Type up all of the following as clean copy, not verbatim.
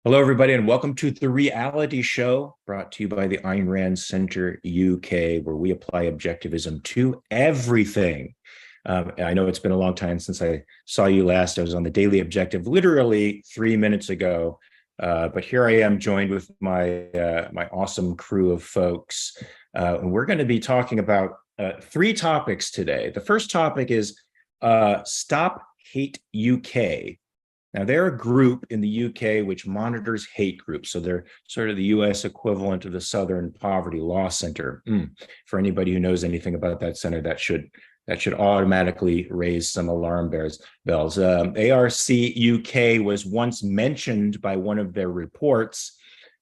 Hello, everybody, and welcome to The Reality Show, brought to you by the Ayn Rand Center UK, where we apply objectivism to everything. I know it's been a long time since I saw you last. I was on the Daily Objective literally 3 minutes ago, but here I am joined with my awesome crew of folks. And we're going to be talking about three topics today. The first topic is Stop Hate UK. Now, they're a group in the UK which monitors hate groups. So they're sort of the US equivalent of the Southern Poverty Law Center. For anybody who knows anything about that center, that should automatically raise some alarm bells. ARC UK was once mentioned by one of their reports,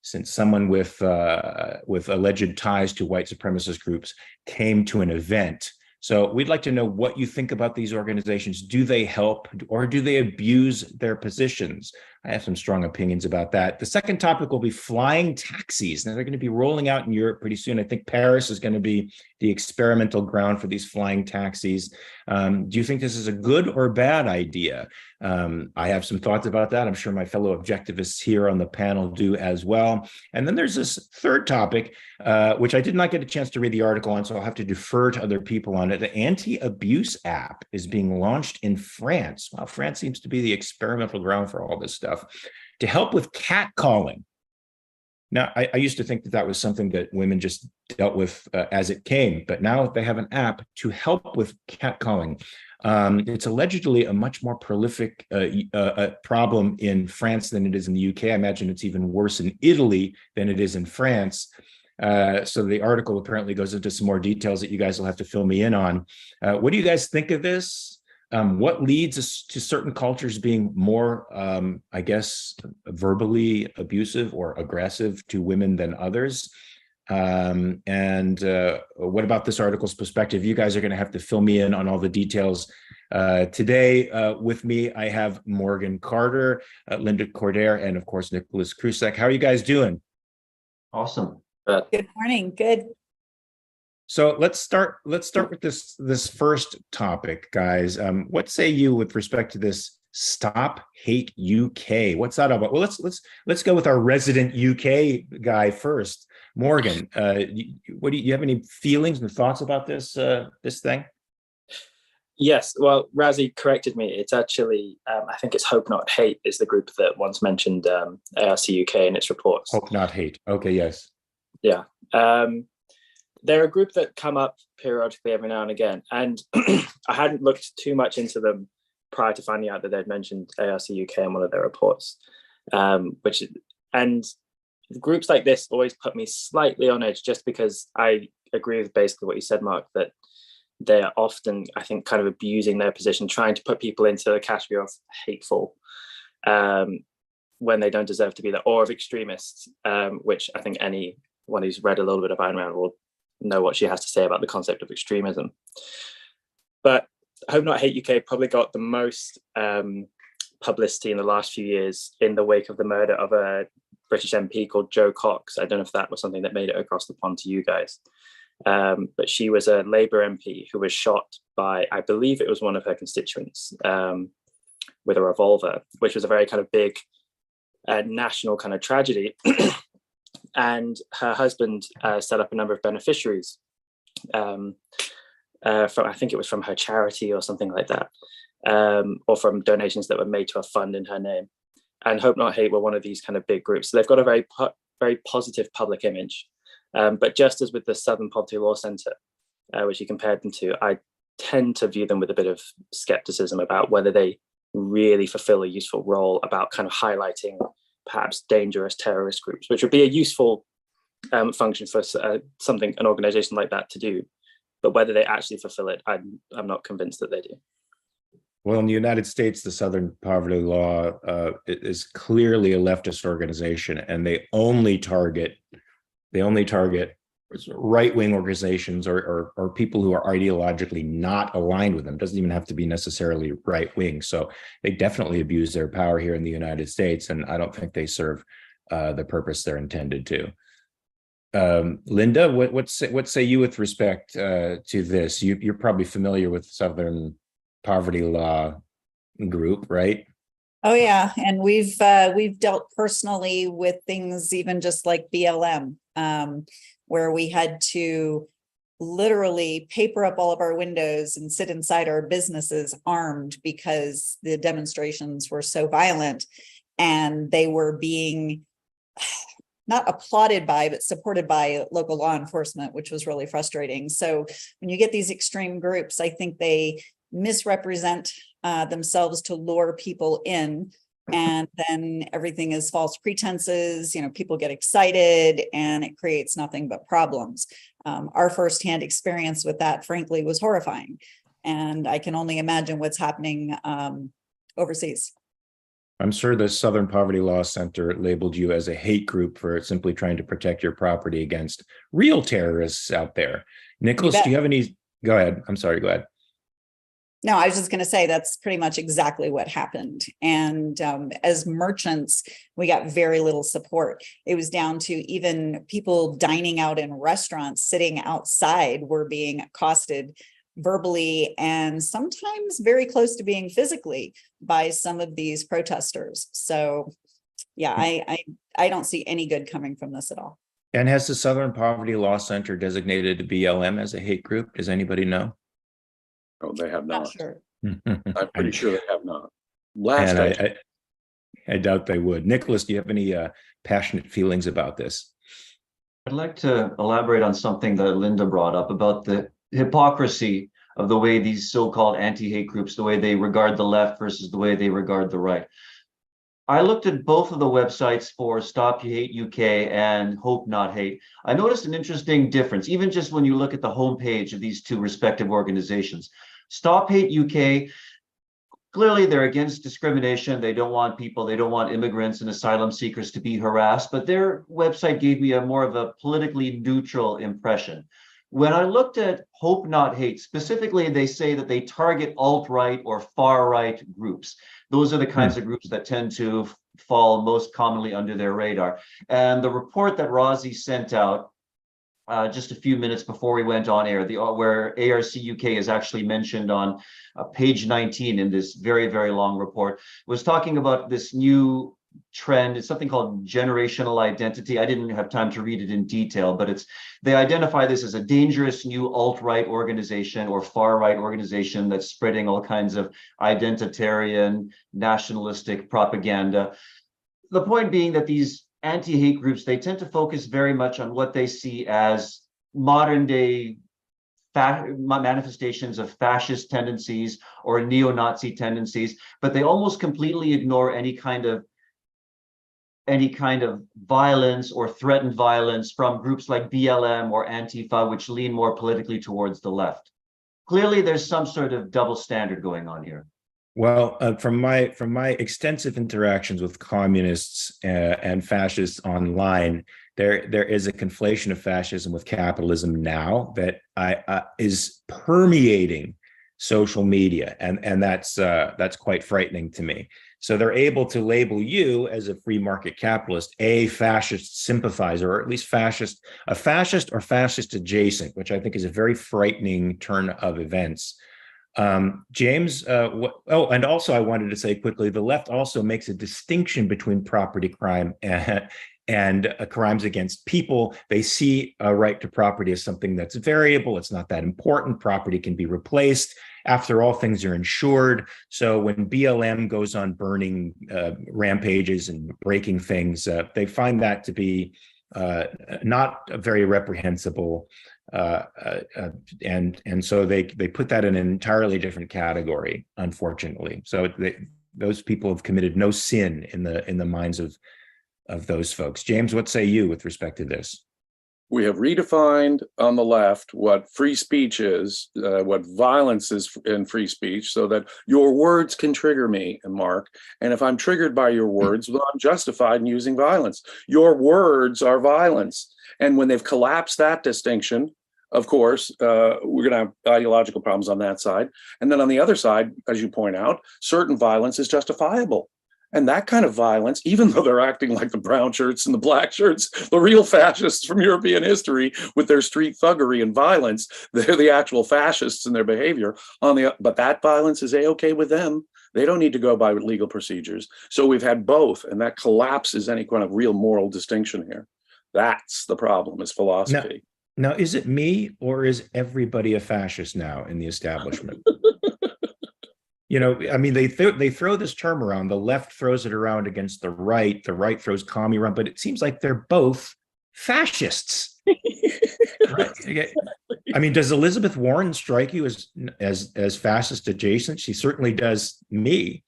since someone with alleged ties to white supremacist groups came to an event. So we'd like to know what you think about these organizations. Do they help or do they abuse their positions? I have some strong opinions about that. The second topic will be flying taxis. Now, they're going to be rolling out in Europe pretty soon. I think Paris is going to be the experimental ground for these flying taxis. Do you think this is a good or bad idea? I have some thoughts about that. I'm sure my fellow objectivists here on the panel do as well. And then there's this third topic, which I did not get a chance to read the article on, so I'll have to defer to other people on it. The anti-abuse app is being launched in France. Well, France seems to be the experimental ground for all this stuff, to help with catcalling. Now, I used to think that was something that women just dealt with as it came, but now they have an app to help with catcalling. It's allegedly a much more prolific problem in France than it is in the UK. I imagine it's even worse in Italy than it is in France. So the article apparently goes into some more details that you guys will have to fill me in on. What do you guys think of this? What leads us to certain cultures being more, I guess, verbally abusive or aggressive to women than others? And what about this article's perspective? You guys are going to have to fill me in on all the details. Today with me, I have Morgan Carter, Linda Cordair, and of course, Nicholas Krusek. How are you guys doing? Awesome. Good morning. Good. So let's start with this first topic, guys. What say you with respect to this Stop Hate UK? What's that about? Well, let's go with our resident UK guy first. Morgan, do you have any feelings and thoughts about this thing? Yes, well, Razzie corrected me. It's actually, I think it's Hope Not Hate is the group that once mentioned ARC UK in its reports. Hope Not Hate. Okay, yes. Yeah. They're a group that come up periodically every now and again. And I hadn't looked too much into them prior to finding out that they'd mentioned ARC UK in one of their reports. And groups like this always put me slightly on edge, just because I agree with basically what you said, Mark, that they're often, I think, kind of abusing their position, trying to put people into the category of hateful when they don't deserve to be there, or of extremists, which I think anyone who's read a little bit of Ayn Rand will know what she has to say about the concept of extremism. But Hope Not Hate UK probably got the most publicity in the last few years in the wake of the murder of a British MP called Jo Cox. I don't know if that was something that made it across the pond to you guys. But she was a Labour MP who was shot by, I believe it was one of her constituents, with a revolver, which was a very kind of big national kind of tragedy. And her husband set up a number of beneficiaries from, I think it was from her charity or something like that, or from donations that were made to a fund in her name. And Hope Not Hate were one of these kind of big groups. So they've got a very positive public image. But just as with the Southern Poverty Law Center, which you compared them to, I tend to view them with a bit of skepticism about whether they really fulfill a useful role about kind of highlighting perhaps dangerous terrorist groups, which would be a useful function for an organization like that to do. But whether they actually fulfill it, I'm not convinced that they do. Well, in the United States, the Southern Poverty Law is clearly a leftist organization, and they only target right-wing organizations or people who are ideologically not aligned with them. It doesn't even have to be necessarily right-wing. So they definitely abuse their power here in the United States, and I don't think they serve the purpose they're intended to. Linda, what say you with respect to this? You're probably familiar with Southern Poverty Law group, right? Oh yeah, and we've dealt personally with things even just like BLM, where we had to literally paper up all of our windows and sit inside our businesses armed because the demonstrations were so violent, and they were being not applauded by, but supported by local law enforcement, which was really frustrating. So when you get these extreme groups, I think they misrepresent themselves to lure people in, and then everything is false pretenses. People get excited and it creates nothing but problems. Our firsthand experience with that, frankly, was horrifying, and I can only imagine what's happening overseas. I'm sure the Southern Poverty Law Center labeled you as a hate group for simply trying to protect your property against real terrorists out there. Nicholas, do you have any? Go ahead. I'm sorry. Go ahead. No, I was just going to say that's pretty much exactly what happened. And as merchants, we got very little support. It was down to even people dining out in restaurants, sitting outside, were being accosted verbally and sometimes very close to being physically by some of these protesters. So yeah, I don't see any good coming from this at all. And has the Southern Poverty Law Center designated BLM as a hate group? Does anybody know? Oh, they have not. Not sure. I'm pretty sure they have not. I doubt they would. Nicholas, do you have any passionate feelings about this? I'd like to elaborate on something that Linda brought up about the hypocrisy of the way these so-called anti-hate groups, the way they regard the left versus the way they regard the right. I looked at both of the websites for Stop Hate UK and Hope Not Hate. I noticed an interesting difference, even just when you look at the homepage of these two respective organizations. Stop Hate UK, clearly they're against discrimination. They don't want immigrants and asylum seekers to be harassed, but their website gave me a more of a politically neutral impression. When I looked at Hope Not Hate, specifically, they say that they target alt-right or far-right groups. Those are the kinds of groups that tend to fall most commonly under their radar. And the report that Rosie sent out just a few minutes before we went on air, where ARCUK UK is actually mentioned on page 19 in this very, very long report, was talking about this new trend. It's something called generational identity. I didn't have time to read it in detail, but they identify this as a dangerous new alt-right organization or far-right organization that's spreading all kinds of identitarian, nationalistic propaganda. The point being that these anti-hate groups, they tend to focus very much on what they see as modern-day manifestations of fascist tendencies or neo-Nazi tendencies, but they almost completely ignore any kind of violence or threatened violence from groups like BLM or Antifa, which lean more politically towards the left. Clearly, there's some sort of double standard going on here. Well, from my extensive interactions with communists and fascists online, there is a conflation of fascism with capitalism now that is permeating social media, and that's quite frightening to me. So they're able to label you as a free market capitalist, a fascist sympathizer, or at least a fascist or fascist adjacent, which I think is a very frightening turn of events. James, and also I wanted to say quickly, the left also makes a distinction between property crime and crimes against people. They see a right to property as something that's variable. It's not that important. Property can be replaced. After all, things are insured. So when BLM goes on burning rampages and breaking things, they find that to be not very reprehensible. And so they put that in an entirely different category, unfortunately. So those people have committed no sin in the minds of those folks. James, what say you with respect to this? We have redefined on the left what free speech is, what violence is in free speech, so that your words can trigger me, Mark. And if I'm triggered by your words, well, I'm justified in using violence. Your words are violence. And when they've collapsed that distinction, of course, we're going to have ideological problems on that side. And then on the other side, as you point out, certain violence is justifiable. And that kind of violence, even though they're acting like the brown shirts and the black shirts, the real fascists from European history with their street thuggery and violence, they're the actual fascists in their behavior. But that violence is A-okay with them They don't need to go by legal procedures. So we've had both, and that collapses any kind of real moral distinction here. That's the problem, is philosophy. Now, is it me, or is everybody a fascist now in the establishment? You know, I mean, they throw this term around. The left throws it around against the right throws commie around, but it seems like they're both fascists. Right? I mean, does Elizabeth Warren strike you as fascist adjacent? She certainly does me.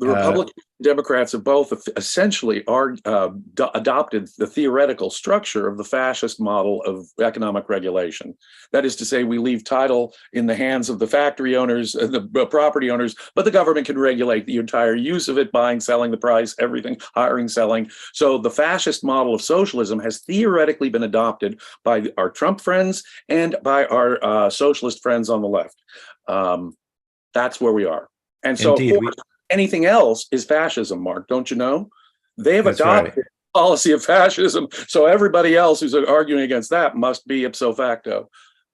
The Republicans and Democrats have both essentially adopted the theoretical structure of the fascist model of economic regulation. That is to say, we leave title in the hands of the factory owners and the property owners, but the government can regulate the entire use of it, buying, selling, the price, everything, hiring, selling. So the fascist model of socialism has theoretically been adopted by our Trump friends and by our socialist friends on the left. That's where we are. And so, Indeed, of course, anything else is fascism, Mark, don't you know? They have adopted the policy of fascism, so everybody else who's arguing against that must be ipso facto.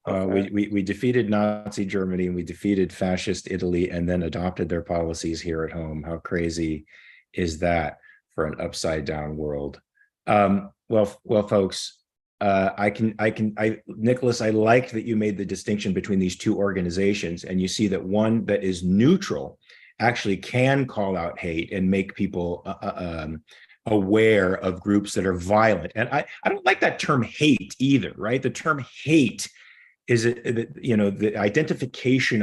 We defeated Nazi Germany, and we defeated fascist Italy, and then adopted their policies here at home. How crazy is that for an upside down world? Well, folks, Nicholas, I liked that you made the distinction between these two organizations, and you see that one that is neutral actually can call out hate and make people aware of groups that are violent. And I don't like that term hate either, right? The term hate is, the identification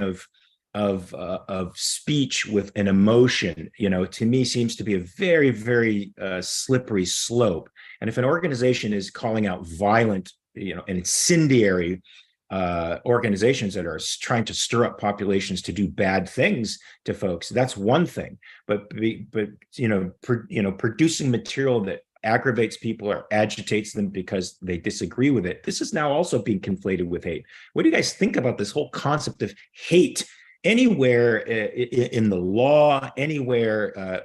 of speech with an emotion, to me seems to be a very, very slippery slope. And if an organization is calling out violent, and incendiary organizations that are trying to stir up populations to do bad things to folks, that's one thing. But producing material that aggravates people or agitates them because they disagree with it, this is now also being conflated with hate. What do you guys think about this whole concept of hate anywhere in the law, anywhere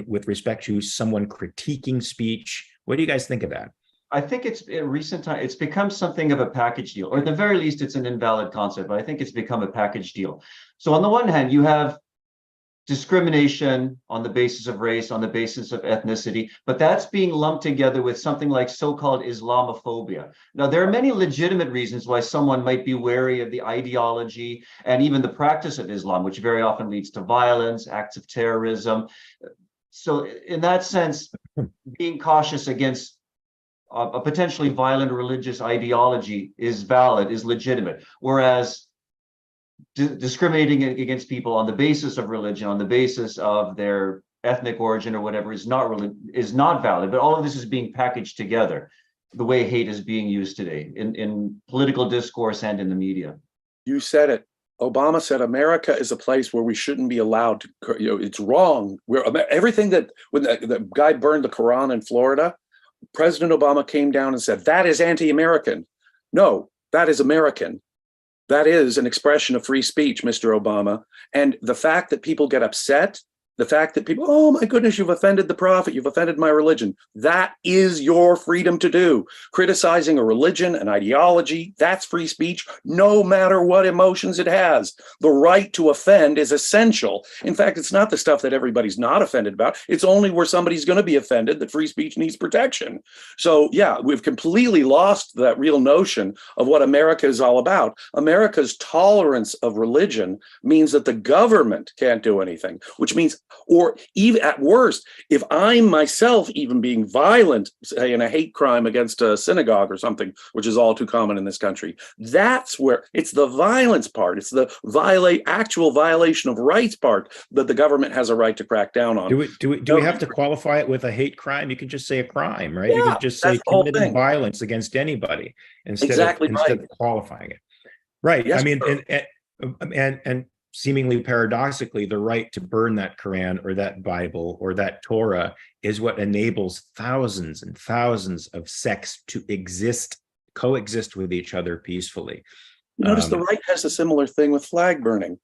with respect to someone critiquing speech? What do you guys think of that? I think it's in recent time, it's become something of a package deal, or at the very least, it's an invalid concept, but I think it's become a package deal. So on the one hand, you have discrimination on the basis of race, on the basis of ethnicity, but that's being lumped together with something like so-called Islamophobia. Now, there are many legitimate reasons why someone might be wary of the ideology and even the practice of Islam, which very often leads to violence, acts of terrorism. So in that sense, being cautious against a potentially violent religious ideology is valid, is legitimate. Whereas discriminating against people on the basis of religion, on the basis of their ethnic origin or whatever, is not valid. But all of this is being packaged together, the way hate is being used today in political discourse and in the media. You said it. Obama said America is a place where we shouldn't be allowed to, it's wrong. Everything that, when the guy burned the Quran in Florida, President Obama came down and said, that is anti-American. No, that is American. That is an expression of free speech, Mr. Obama. And the fact that people get upset, the fact that people, oh my goodness, you've offended the prophet, you've offended my religion. That is your freedom to do. Criticizing a religion, an ideology, that's free speech, no matter what emotions it has. The right to offend is essential. In fact, it's not the stuff that everybody's not offended about. It's only where somebody's going to be offended that free speech needs protection. So yeah, we've completely lost that real notion of what America is all about. America's tolerance of religion means that the government can't do anything, which means, or even at worst, if I'm myself even being violent, say in a hate crime against a synagogue or something, which is all too common in this country, that's where it's the violence part. It's the actual violation of rights part that the government has a right to crack down on. Do we have to qualify it with a hate crime? You can just say a crime, right? Yeah, you can just say committed violence against anybody instead of qualifying it. Right. Yes, I mean, and seemingly paradoxically, the right to burn that Quran or that Bible or that Torah is what enables thousands and thousands of sects to coexist with each other peacefully. Notice the right has a similar thing with flag burning.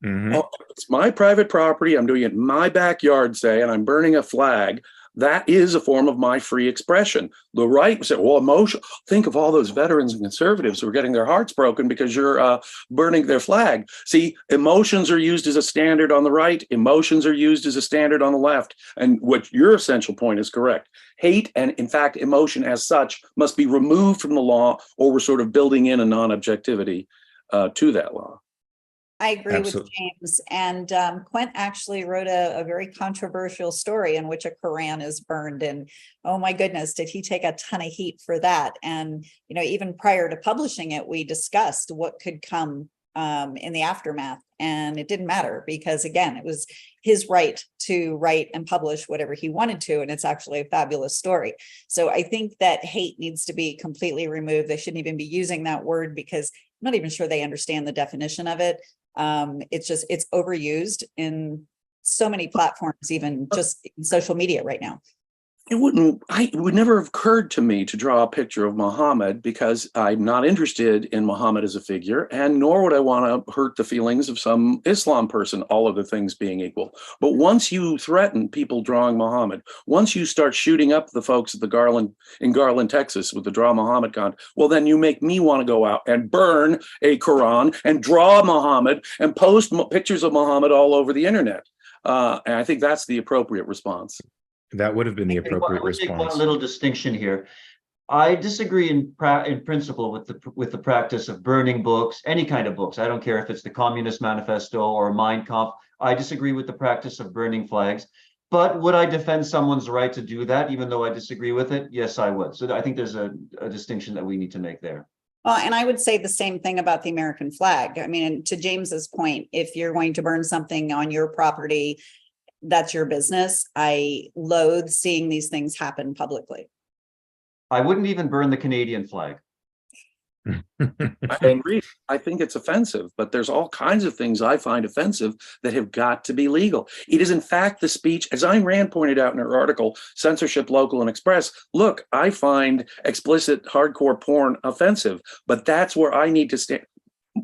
Mm-hmm. Oh, it's my private property. I'm doing it in my backyard, say, and I'm burning a flag. That is a form of my free expression. The right say, well, emotion. Think of all those veterans and conservatives who are getting their hearts broken because you're burning their flag. See, emotions are used as a standard on the right. Emotions are used as a standard on the left. And what your essential point is correct. Hate and, in fact, emotion as such must be removed from the law, or we're sort of building in a non-objectivity to that law. I agree Absolutely. with James. And Quint actually wrote a very controversial story in which a Quran is burned. And oh my goodness, did he take a ton of heat for that? And, you know, even prior to publishing it, we discussed what could come in the aftermath. And it didn't matter because, again, it was his right to write and publish whatever he wanted to. And it's actually a fabulous story. So I think that hate needs to be completely removed. They shouldn't even be using that word because I'm not even sure they understand the definition of it. It's overused in so many platforms, even just in social media right now. It would never have occurred to me to draw a picture of Muhammad because I'm not interested in Muhammad as a figure, and nor would I want to hurt the feelings of some Islam person, all of the things being equal. But once you threaten people drawing Muhammad, once you start shooting up the folks at the in Garland, Texas with the Draw Muhammad con, well, then you make me want to go out and burn a Quran and draw Muhammad and post pictures of Muhammad all over the internet. And I think that's the appropriate response. That would have been the appropriate I would make one response. little distinction here. I disagree in principle with the practice of burning books, any kind of books. I don't care if it's the Communist Manifesto or Mein Kampf. I disagree with the practice of burning flags. But would I defend someone's right to do that, even though I disagree with it? Yes, I would. So I think there's a distinction that we need to make there. Well, and I would say the same thing about the American flag. I mean, to James's point, if you're going to burn something on your property, that's your business. I loathe seeing these things happen publicly. I wouldn't even burn the Canadian flag. I agree. I think it's offensive, but there's all kinds of things I find offensive that have got to be legal. It is, in fact, the speech, as Ayn Rand pointed out in her article, Censorship, Local and Express. Look, I find explicit hardcore porn offensive, but that's where I need to stand.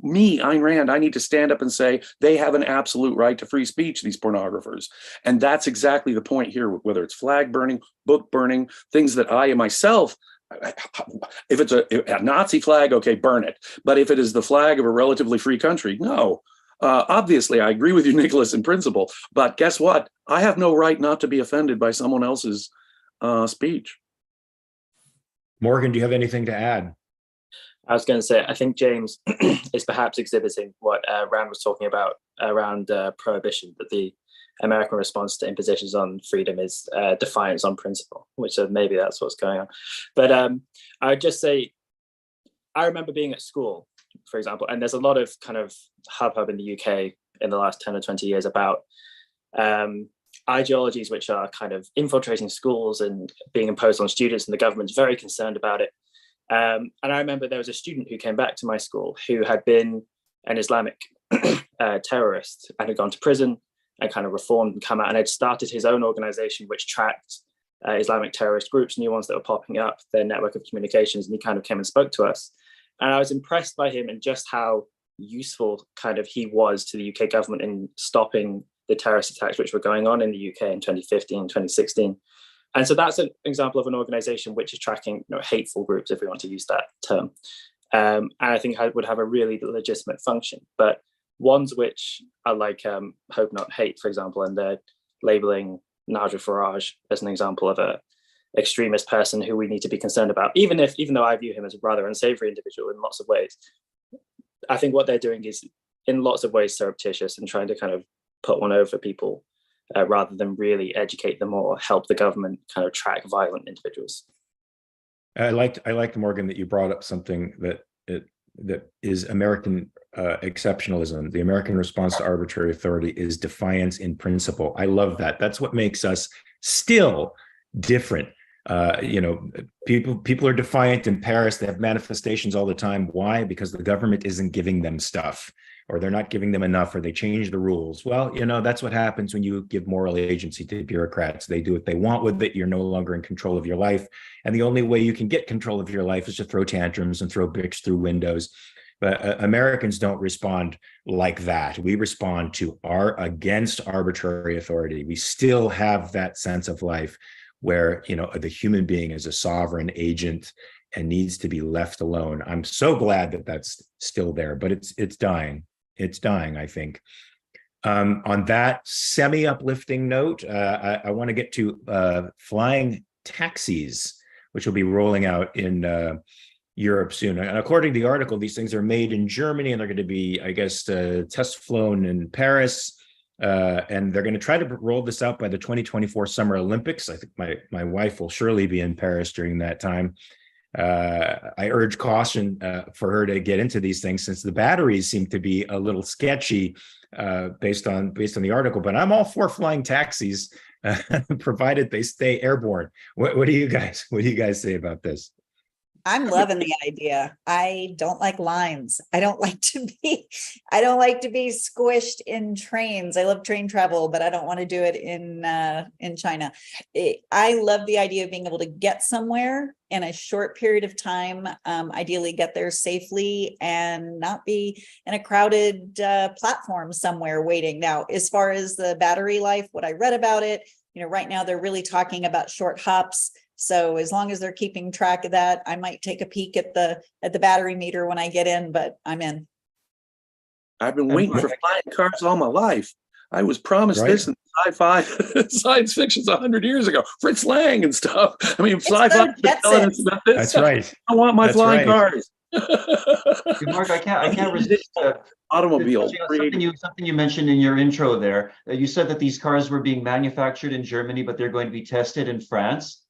Me, Ayn Rand, I need to stand up and say they have an absolute right to free speech, these pornographers. And that's exactly the point here, whether it's flag burning, book burning, things that I myself, if it's a Nazi flag, okay, burn it. But if it is the flag of a relatively free country, no. Obviously, I agree with you, Nicholas, in principle. But guess what? I have no right not to be offended by someone else's speech. Morgan, do you have anything to add? I was going to say, I think James is perhaps exhibiting what Rand was talking about around prohibition, that the American response to impositions on freedom is defiance on principle, which maybe that's what's going on. But I would just say, I remember being at school, for example, and there's a lot of kind of hubbub in the UK in the last 10 or 20 years about ideologies which are kind of infiltrating schools and being imposed on students, and the government's very concerned about it. And I remember there was a student who came back to my school who had been an Islamic terrorist and had gone to prison and kind of reformed and come out and had started his own organization which tracked Islamic terrorist groups, new ones that were popping up, their network of communications, and he kind of came and spoke to us. And I was impressed by him and just how useful kind of he was to the UK government in stopping the terrorist attacks which were going on in the UK in 2015, 2016. And so that's an example of an organization which is tracking, hateful groups, if we want to use that term. And I think would have a really legitimate function. But ones which are like Hope Not Hate, for example, and they're labeling Nigel Farage as an example of a extremist person who we need to be concerned about, even though I view him as a rather unsavory individual in lots of ways. I think what they're doing is in lots of ways surreptitious and trying to kind of put one over people. Rather than really educate them or help the government kind of track violent individuals. I liked Morgan that you brought up something that is American exceptionalism. The American response to arbitrary authority is defiance in principle. I love that. That's what makes us still different. People are defiant in Paris. They have manifestations all the time. Why? Because the government isn't giving them stuff, or they're not giving them enough, or they change the rules. Well, that's what happens when you give moral agency to bureaucrats. They do what they want with it. You're no longer in control of your life. And the only way you can get control of your life is to throw tantrums and throw bricks through windows. But Americans don't respond like that. We respond to against arbitrary authority. We still have that sense of life. where, you know, the human being is a sovereign agent and needs to be left alone. I'm so glad that that's still there, but it's dying. It's dying, I think. On that semi-uplifting note, I want to get to flying taxis, which will be rolling out in Europe soon. And according to the article, these things are made in Germany, and they're going to be, I guess, test flown in Paris. And they're going to try to roll this out by the 2024 Summer Olympics. I think my wife will surely be in Paris during that time. I urge caution for her to get into these things, since the batteries seem to be a little sketchy based on the article. But I'm all for flying taxis, provided they stay airborne. What do you guys say about this? I'm loving the idea. I don't like lines. I don't like to be squished in trains. I love train travel, but I don't want to do it in China. I love the idea of being able to get somewhere in a short period of time, ideally get there safely and not be in a crowded platform somewhere waiting. Now, as far as the battery life, what I read about it, you know, right now they're really talking about short hops. So as long as they're keeping track of that, I might take a peek at the battery meter when I get in, but I'm in. I've been waiting for flying cars all my life. I was promised this in sci-fi science fictions 100 years ago. Fritz Lang and stuff. I mean, sci-fi telling us about this. That's right. I want my flying cars. Mark, I can't resist automobile. Something you mentioned in your intro there. You said that these cars were being manufactured in Germany, but they're going to be tested in France.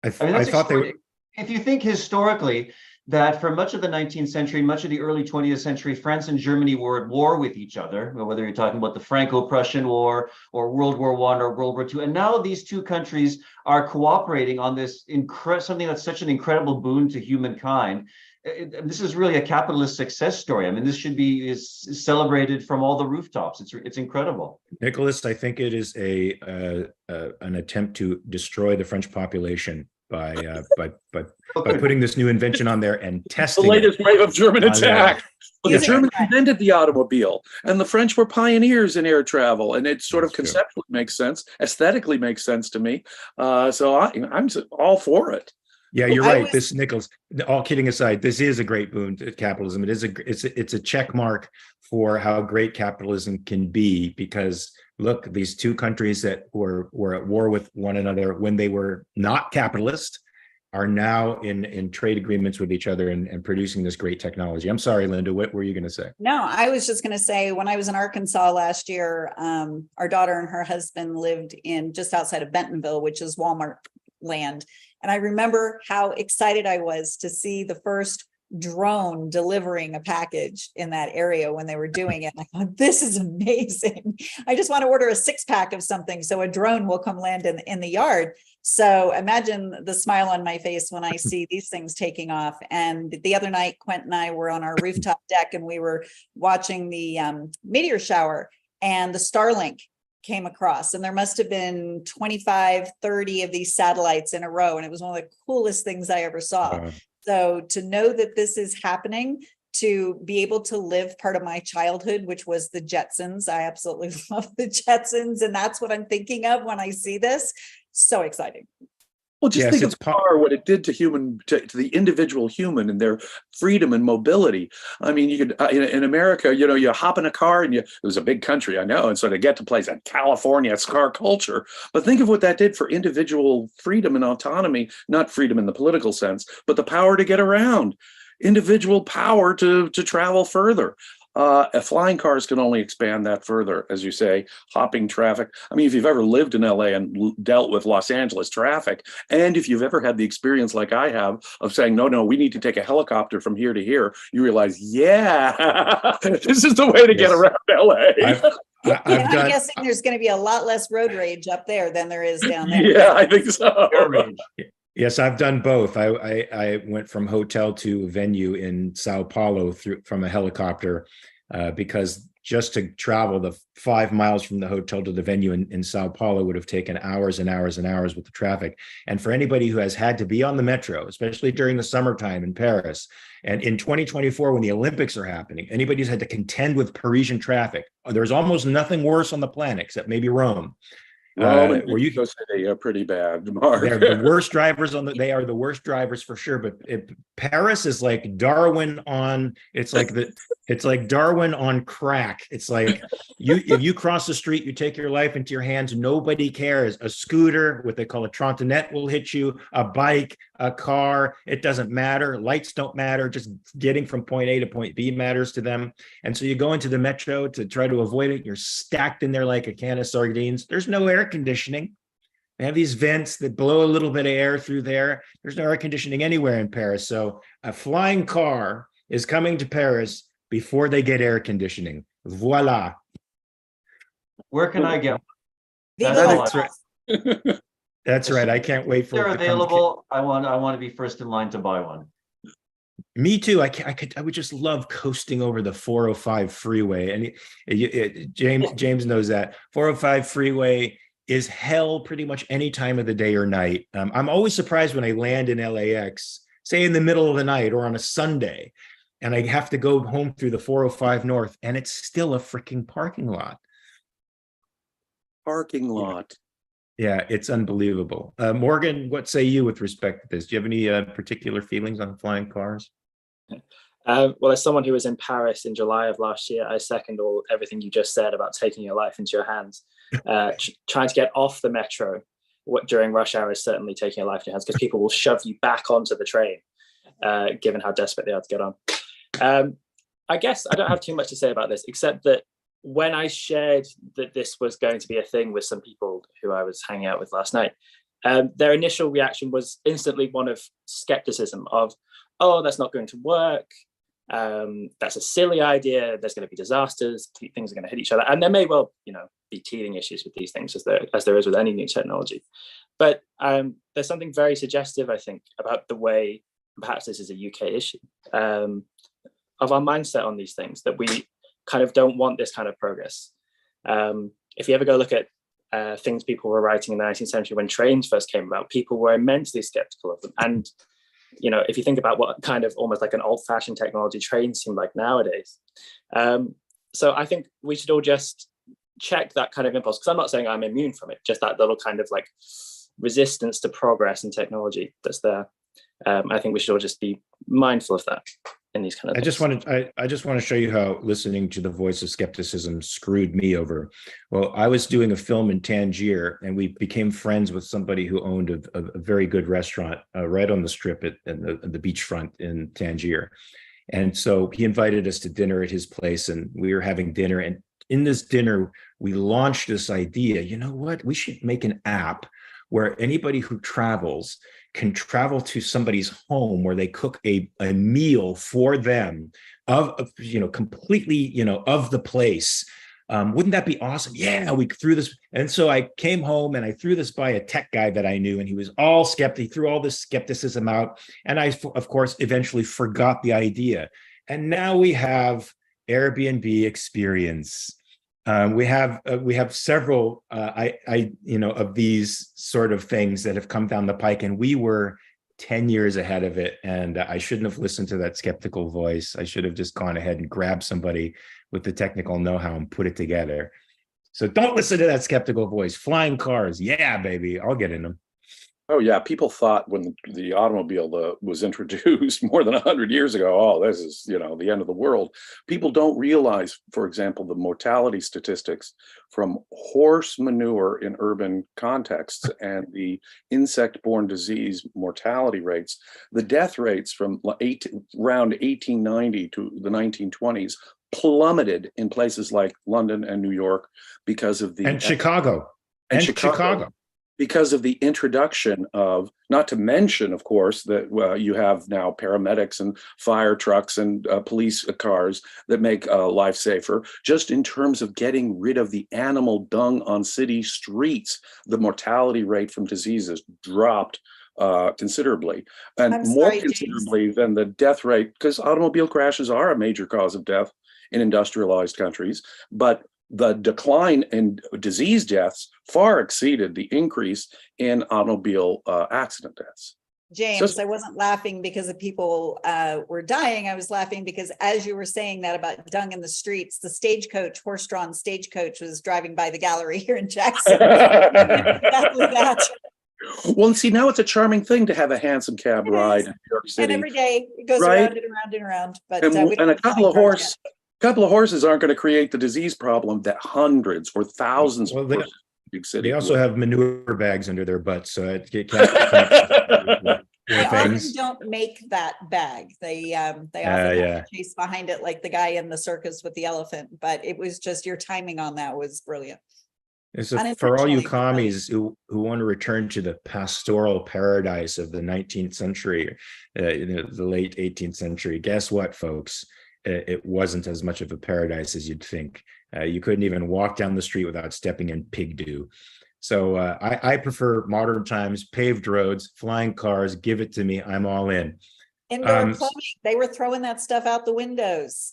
I thought they were. If you think historically that for much of the 19th century, much of the early 20th century, France and Germany were at war with each other, whether you're talking about the Franco-Prussian War or World War I or World War II. And now these two countries are cooperating on this something that's such an incredible boon to humankind. This is really a capitalist success story. I mean, this should be celebrated from all the rooftops. It's incredible. Nicholas, I think it is an attempt to destroy the French population by putting this new invention on there and testing the latest wave of German attack. Well, the Germans right. invented the automobile, and the French were pioneers in air travel, and it sort of conceptually makes sense, aesthetically makes sense to me. So I'm all for it. Yeah, you're right. This, Nichols, all kidding aside, this is a great boon to capitalism. It's a check mark for how great capitalism can be, because look, these two countries that were at war with one another when they were not capitalist are now in trade agreements with each other and producing this great technology. I'm sorry, Linda, what were you going to say? No, I was just going to say, when I was in Arkansas last year, our daughter and her husband lived in just outside of Bentonville, which is Walmart land. And I remember how excited I was to see the first drone delivering a package in that area when they were doing it. I thought, this is amazing. I just want to order a 6-pack of something so a drone will come land in the yard. So imagine the smile on my face when I see these things taking off. And the other night, Quint and I were on our rooftop deck and we were watching the meteor shower, and the Starlink came across, and there must have been 25, 30 of these satellites in a row. And it was one of the coolest things I ever saw. So to know that this is happening, to be able to live part of my childhood, which was the Jetsons. I absolutely love the Jetsons. And that's what I'm thinking of when I see this. So exciting. Well, just think of the car, what it did to the individual human and their freedom and mobility. I mean, you could in America, you hop in a car and it was a big country, I know, and so to get to places like California, it's car culture. But think of what that did for individual freedom and autonomy, not freedom in the political sense, but the power to get around, individual power to travel further. Flying cars can only expand that further, as you say, hopping traffic. I mean, if you've ever lived in LA and dealt with Los Angeles traffic, and if you've ever had the experience like I have of saying, no, we need to take a helicopter from here to here, you realize, this is the way to get around LA. I'm guessing there's going to be a lot less road rage up there than there is down there. Yeah, I think so. Yes, I've done both. I went from hotel to venue in Sao Paulo from a helicopter because just to travel the 5 miles from the hotel to the venue in Sao Paulo would have taken hours and hours and hours with the traffic. And for anybody who has had to be on the metro, especially during the summertime in Paris, and in 2024, when the Olympics are happening, anybody who's had to contend with Parisian traffic, there's almost nothing worse on the planet except maybe Rome. Rome and where you Mexico City are pretty bad, Mark. they're the worst drivers they are the worst drivers for sure. But Paris is like Darwin on, it's like Darwin on crack. It's like if you cross the street, you take your life into your hands, nobody cares. A scooter, what they call a trottinette, will hit you, a bike, a car, it doesn't matter. Lights don't matter. Just getting from point A to point B matters to them. And so you go into the metro to try to avoid it. You're stacked in there like a can of sardines. There's no air conditioning. They have these vents that blow a little bit of air through there. There's no air conditioning anywhere in Paris. So a flying car is coming to Paris before they get air conditioning. Voila. Where can I get one? Viva That's la all. right. That's right. I can't wait for They're it to come. available. I want to be first in line to buy one. Me too. I would just love coasting over the 405 freeway. And James knows that 405 freeway is hell pretty much any time of the day or night. I'm always surprised when I land in LAX, say in the middle of the night or on a Sunday, and I have to go home through the 405 North, and it's still a freaking parking lot. Parking lot. Yeah, it's unbelievable. Morgan, what say you with respect to this? Do you have any particular feelings on flying cars? Well, as someone who was in Paris in July of last year, I second everything you just said about taking your life into your hands. Trying to get off the metro during rush hour is certainly taking your life in your hands, because people will shove you back onto the train, given how desperate they are to get on. I guess I don't have too much to say about this, except that when I shared that this was going to be a thing with some people who I was hanging out with last night, their initial reaction was instantly one of skepticism of, oh, that's not going to work. That's a silly idea. There's going to be disasters. Things are going to hit each other. And there may well, be teething issues with these things, as there is with any new technology. But there's something very suggestive, I think, about the way, perhaps this is a UK issue, of our mindset on these things, that we kind of don't want this kind of progress. If you ever go look at things people were writing in the 19th century when trains first came about, people were immensely skeptical of them. And if you think about what kind of almost like an old-fashioned technology trains seem like nowadays. So I think we should all just check that kind of impulse, because I'm not saying I'm immune from it, just that little kind of like resistance to progress and technology that's there. I think we should all just be mindful of that in these kind of things. I just want to show you how listening to the voice of skepticism screwed me over. Well, I was doing a film in Tangier, and we became friends with somebody who owned a very good restaurant right on the strip at the beachfront in Tangier. And so he invited us to dinner at his place, and we were having dinner. And in this dinner, we launched this idea, you know what, we should make an app where anybody who travels can travel to somebody's home where they cook a meal for them of completely, of the place. Wouldn't that be awesome? Yeah, we threw this. And so I came home and I threw this by a tech guy that I knew, and he was all skeptic. He threw all this skepticism out. And I, of course, eventually forgot the idea. And now we have Airbnb experience. We have several of these sort of things that have come down the pike, and we were 10 years ahead of it. And I shouldn't have listened to that skeptical voice. I should have just gone ahead and grabbed somebody with the technical know-how and put it together. So don't listen to that skeptical voice. Flying cars, yeah, baby, I'll get in them. Oh yeah, people thought when the automobile was introduced more than 100 years ago, oh, this is the end of the world. People don't realize, for example, the mortality statistics from horse manure in urban contexts and the insect-borne disease mortality rates. The death rates from around 1890 to the 1920s plummeted in places like London and New York because of the Chicago. Because James, I wasn't laughing because the people were dying. I was laughing because as you were saying that about dung in the streets, the stagecoach, horse-drawn stagecoach was driving by the gallery here in Jackson. Exactly that. Well, see, now it's a charming thing to have a hansom cab ride in New York City. And every day it goes right? around and around and around. But and a couple of horses aren't going to create the disease problem that hundreds or thousands of horses in big city. They also have manure bags under their butts, so it can't they often don't make that bag. They often have to chase behind it like the guy in the circus with the elephant. But it was just your timing on that was brilliant. For all you commies who want to return to the pastoral paradise of the 19th century, the late 18th century, guess what, folks? It wasn't as much of a paradise as you'd think. You couldn't even walk down the street without stepping in pig dew. So I prefer modern times, paved roads, flying cars. Give it to me. I'm all in. Indoor plumbing. They were throwing that stuff out the windows.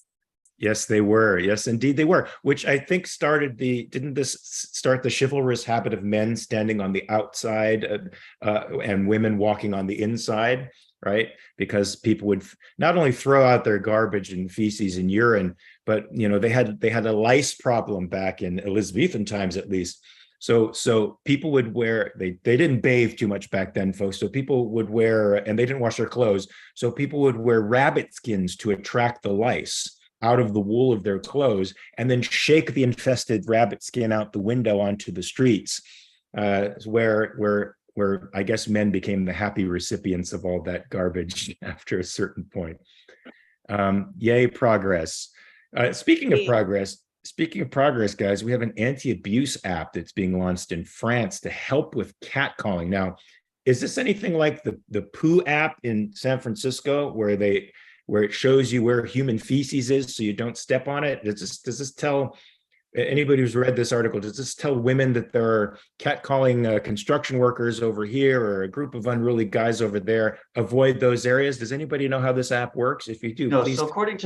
Yes, they were. Yes, indeed they were. Which I think didn't this start the chivalrous habit of men standing on the outside and women walking on the inside, right? Because people would not only throw out their garbage and feces and urine, but they had a lice problem back in Elizabethan times, at least. So people would wear, they didn't bathe too much back then, folks. So people would wear, and they didn't wash their clothes. So people would wear rabbit skins to attract the lice out of the wool of their clothes, and then shake the infested rabbit skin out the window onto the streets, where I guess men became the happy recipients of all that garbage after a certain point. Yay, progress. Speaking of progress, guys, we have an anti-abuse app that's being launched in France to help with catcalling. Now, is this anything like the Poo app in San Francisco, where it shows you where human feces is so you don't step on it? Does this tell anybody who's read this article, does this tell women that there are catcalling construction workers over here or a group of unruly guys over there, avoid those areas? Does anybody know how this app works? If you do, no, please. So according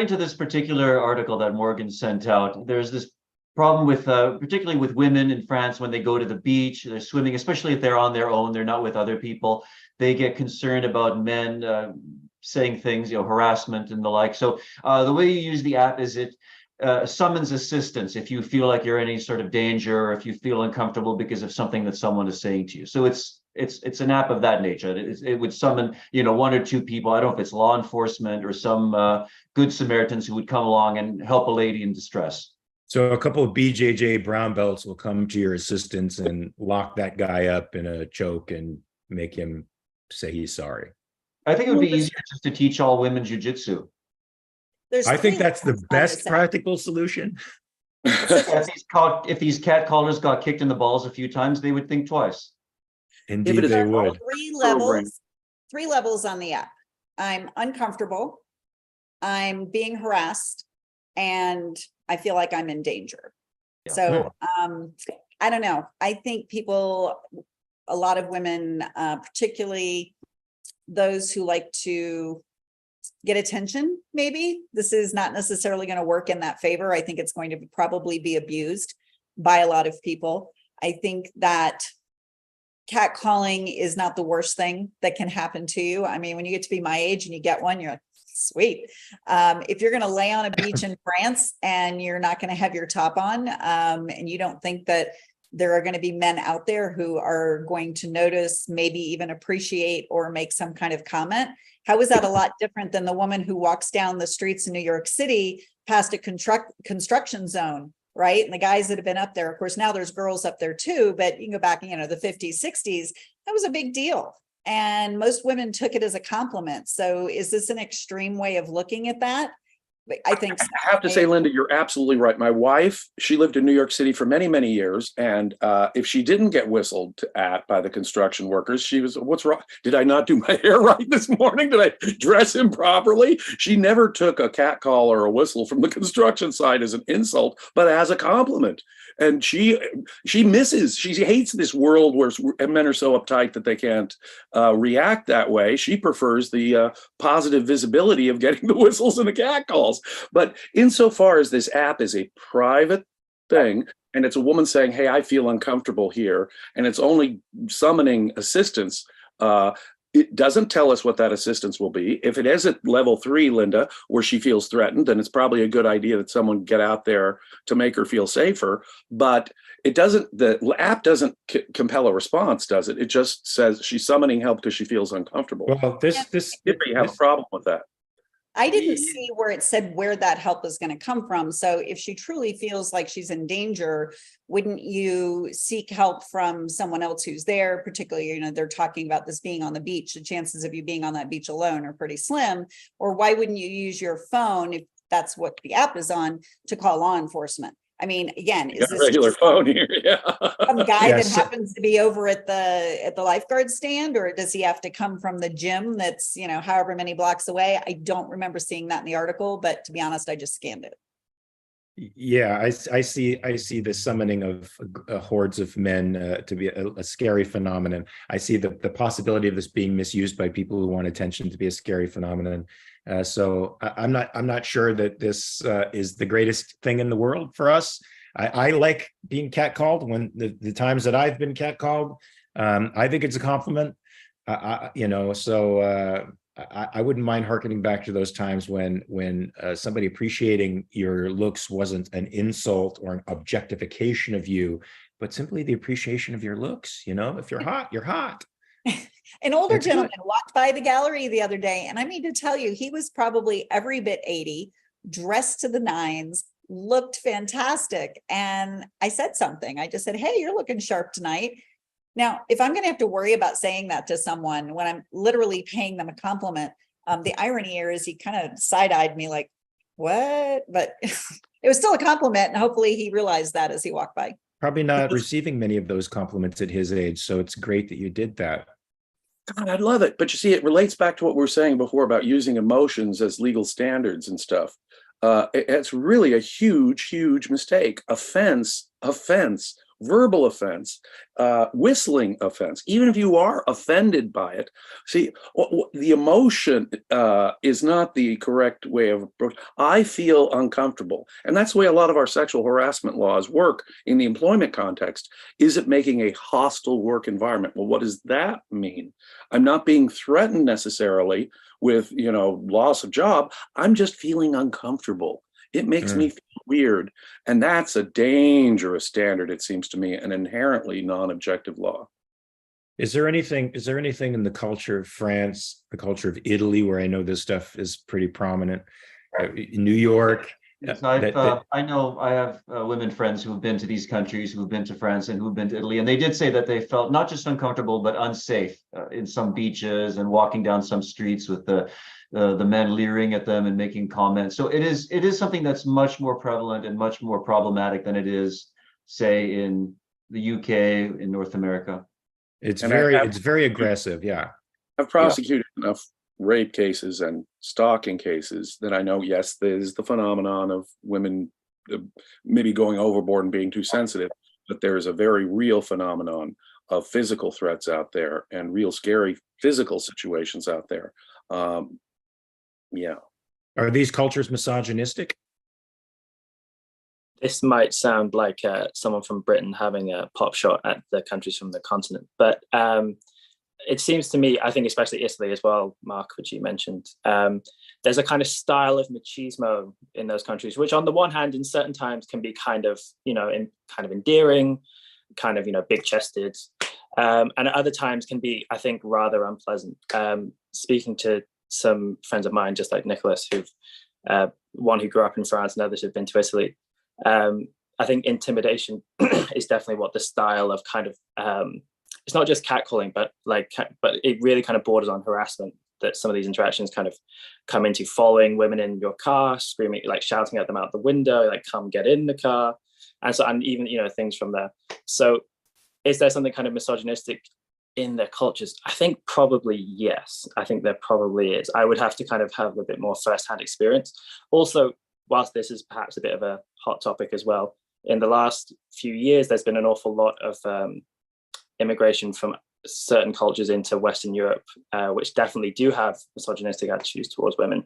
to this particular article that Morgan sent out, there's this problem with particularly with women in France when they go to the beach, they're swimming, especially if they're on their own, they're not with other people. They get concerned about men saying things, harassment and the like. So the way you use the app is it summons assistance if you feel like you're in any sort of danger, or if you feel uncomfortable because of something that someone is saying to you. So it's an app of that nature. It would summon, one or two people. I don't know if it's law enforcement or some good Samaritans who would come along and help a lady in distress. So a couple of BJJ brown belts will come to your assistance and lock that guy up in a choke and make him say he's sorry. I think it would be easier just to teach all women jujitsu. I think that's the best practical solution. If these catcallers got kicked in the balls a few times, they would think twice. Indeed, they would. Three levels on the app. I'm uncomfortable, I'm being harassed, and I feel like I'm in danger. Yeah. So I don't know. I think a lot of women, particularly those who like to get attention, maybe this is not necessarily going to work in that favor. I think it's going to probably be abused by a lot of people. I think that catcalling is not the worst thing that can happen to you. I mean, when you get to be my age and you get one, you're like, sweet. If you're going to lay on a beach in France and you're not going to have your top on, and you don't think that there are going to be men out there who are going to notice, maybe even appreciate or make some kind of comment, how is that a lot different than the woman who walks down the streets in New York City past a construction zone, right? And the guys that have been up there, of course, now there's girls up there too, but you can go back, the 50s, 60s, that was a big deal. And most women took it as a compliment. So is this an extreme way of looking at that? I think so. I have to say, Linda, you're absolutely right. My wife, she lived in New York City for many, many years. And if she didn't get whistled at by the construction workers, she was, what's wrong? Did I not do my hair right this morning? Did I dress improperly? She never took a catcall or a whistle from the construction site as an insult, but as a compliment. And she hates this world where men are so uptight that they can't react that way. She prefers the positive visibility of getting the whistles and the catcalls. But insofar as this app is a private thing, and it's a woman saying, hey, I feel uncomfortable here, and it's only summoning assistance, it doesn't tell us what that assistance will be. If it is at level 3, Linda, where she feels threatened, then it's probably a good idea that someone get out there to make her feel safer. But it doesn't, the app doesn't compel a response, does it? It just says she's summoning help because she feels uncomfortable. Well, You have a problem with that. I didn't see where it said where that help is going to come from. So if she truly feels like she's in danger, wouldn't you seek help from someone else who's there? Particularly, you know, they're talking about this being on the beach. The chances of you being on that beach alone are pretty slim. Or why wouldn't you use your phone, if that's what the app is on, to call law enforcement? I mean, again, is this regular phone here? Yeah. some guy that Yes. happens to be over at the lifeguard stand, or does he have to come from the gym that's, you know, however many blocks away? I don't remember seeing that in the article, but to be honest, I just scanned it. Yeah, I see the summoning of hordes of men to be a scary phenomenon. I see the possibility of this being misused by people who want attention to be a scary phenomenon. So I'm not sure that this is the greatest thing in the world for us. I like being catcalled. When the times that I've been catcalled, I think it's a compliment. You know, so I wouldn't mind hearkening back to those times when somebody appreciating your looks wasn't an insult or an objectification of you, but simply the appreciation of your looks. You know, if you're hot, you're hot. An older That's gentleman good. walked by the gallery the other day, and I mean to tell you, he was probably every bit 80, dressed to the nines, looked fantastic. And I said something. I just said, "Hey, you're looking sharp tonight." Now, if I'm going to have to worry about saying that to someone when I'm literally paying them a compliment, the irony here is he kind of side-eyed me like, what? But it was still a compliment, and hopefully he realized that as he walked by. Probably not receiving many of those compliments at his age, so it's great that you did that. God, I love it. But you see, it relates back to what we were saying before about using emotions as legal standards and stuff. It's really a huge, huge mistake. Offense, verbal offense, whistling offense, even if you are offended by it. See, the emotion is not the correct way of approach. I feel uncomfortable. And that's the way a lot of our sexual harassment laws work in the employment context. Is it making a hostile work environment? Well, what does that mean? I'm not being threatened necessarily with, you know, loss of job. I'm just feeling uncomfortable. It makes me feel weird. And that's a dangerous standard, it seems to me, an inherently non-objective law. Is there anything in the culture of France, the culture of Italy, where I know this stuff is pretty prominent, in New York? I know I have women friends who've been to these countries, who've been to France and who've been to Italy, and they did say that they felt not just uncomfortable, but unsafe in some beaches and walking down some streets with the men leering at them and making comments. So it is something that's much more prevalent and much more problematic than it is, say, in the UK, in North America. It's very aggressive. Yeah. I've prosecuted enough rape cases and stalking cases that I know, yes, there's the phenomenon of women maybe going overboard and being too sensitive, but there's a very real phenomenon of physical threats out there and real scary physical situations out there. Yeah. Are these cultures misogynistic? This might sound like someone from Britain having a pop shot at the countries from the continent, but it seems to me, I think especially Italy as well, Mark, which you mentioned, there's a kind of style of machismo in those countries, which on the one hand, in certain times can be kind of endearing, kind of, big chested, and at other times can be, I think, rather unpleasant. Speaking to some friends of mine, just like Nicholas, one who grew up in France and others who've been to Italy, I think intimidation is definitely what the style of kind of, it's not just catcalling, but it really kind of borders on harassment that some of these interactions kind of come into, following women in your car, screaming, like shouting at them out the window, like, come get in the car. And even, things from there. So is there something kind of misogynistic in their cultures? I think probably yes. I think there probably is. I would have to kind of have a bit more firsthand experience. Also, whilst this is perhaps a bit of a hot topic as well, in the last few years, there's been an awful lot of immigration from certain cultures into Western Europe, which definitely do have misogynistic attitudes towards women,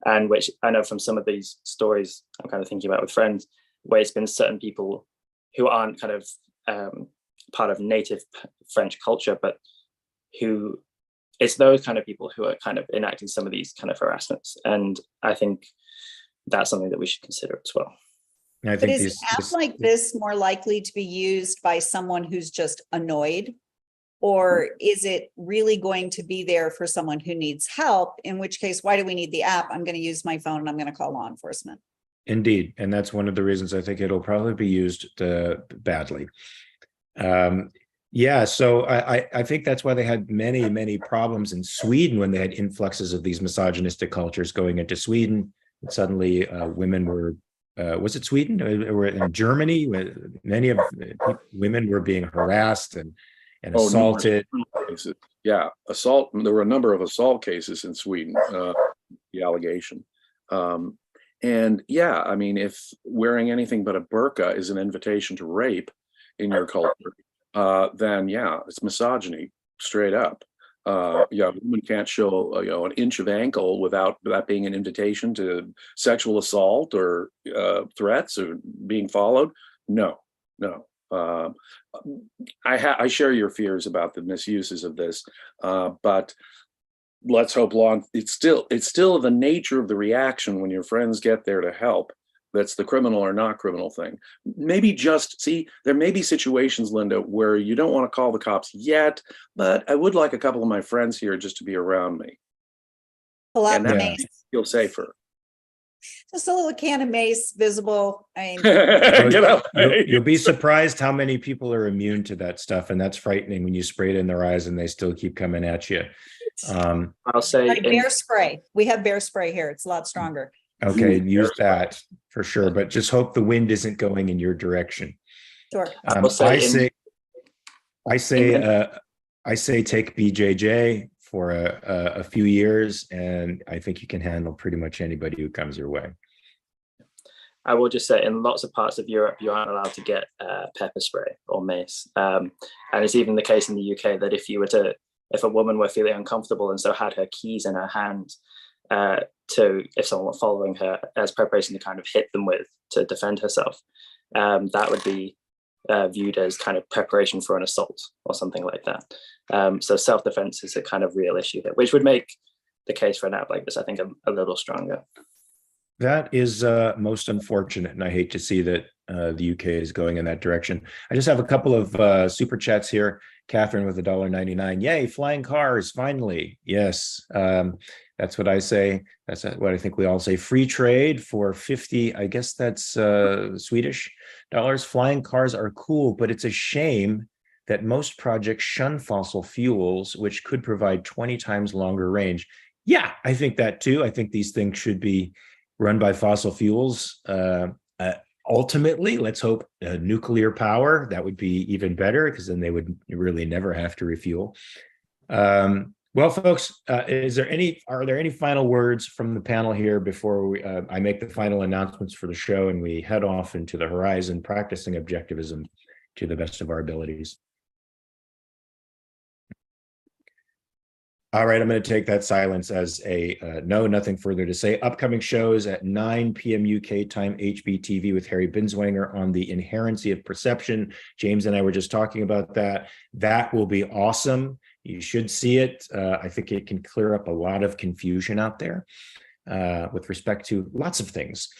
and which I know from some of these stories I'm kind of thinking about with friends, where it's been certain people who aren't kind of part of native French culture, but who it's those kind of people who are kind of enacting some of these kind of harassments. And I think that's something that we should consider as well. And I But think is an app like this more likely to be used by someone who's just annoyed? Or is it really going to be there for someone who needs help? In which case, why do we need the app? I'm going to use my phone and I'm going to call law enforcement. Indeed. And that's one of the reasons I think it'll probably be used badly. Yeah, so I think that's why they had many problems in Sweden when they had influxes of these misogynistic cultures going into Sweden. And suddenly women were, was it Sweden or in Germany? Many of women were being harassed and assaulted. Yeah, assault. There were a number of assault cases in Sweden, the allegation. And yeah, I mean, if wearing anything but a burqa is an invitation to rape in your culture, then yeah, it's misogyny straight up. Yeah, women can't show an inch of ankle without that being an invitation to sexual assault or threats or being followed. No. I share your fears about the misuses of this, but let's hope it's still the nature of the reaction when your friends get there to help. That's the criminal or not criminal thing. Maybe there may be situations, Linda, where you don't want to call the cops yet, but I would like a couple of my friends here just to be around me. And that makes me feel safer. Just a little can of mace visible. I mean, you'll be surprised how many people are immune to that stuff, and that's frightening when you spray it in their eyes and they still keep coming at you. I'll say like bear spray. We have bear spray here. It's a lot stronger. Okay, use that for sure, but just hope the wind isn't going in your direction. Sure. I say take BJJ for a few years, and I think you can handle pretty much anybody who comes your way. I will just say, in lots of parts of Europe, you aren't allowed to get pepper spray or mace, and it's even the case in the UK that if a woman were feeling uncomfortable and so had her keys in her hand, if someone were following her as preparation to kind of hit them with to defend herself, that would be viewed as kind of preparation for an assault or something like that. So self-defense is a kind of real issue here, which would make the case for an app like this, I think, a little stronger. That is most unfortunate, and I hate to see that the UK is going in that direction. I just have a couple of super chats here. Catherine with $1.99. Yay, flying cars, finally. Yes, that's what I say. That's what I think we all say. Free trade for 50, I guess that's Swedish dollars. Flying cars are cool, but it's a shame that most projects shun fossil fuels, which could provide 20 times longer range. Yeah, I think that too. I think these things should be run by fossil fuels. Ultimately, let's hope nuclear power. That would be even better, because then they would really never have to refuel. Well, folks, are there any final words from the panel here before I make the final announcements for the show and we head off into the horizon, practicing objectivism to the best of our abilities? All right, I'm going to take that silence as a no, nothing further to say. Upcoming shows at 9 p.m. UK time, HBTV with Harry Binswanger on the inherency of perception. James and I were just talking about that. That will be awesome. You should see it. I think it can clear up a lot of confusion out there with respect to lots of things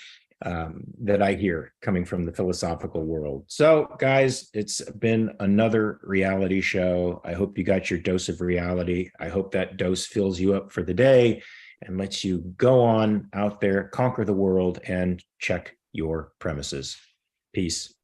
that I hear coming from the philosophical world. So, guys, it's been another reality show. I hope you got your dose of reality. I hope that dose fills you up for the day and lets you go on out there, conquer the world, and check your premises. Peace.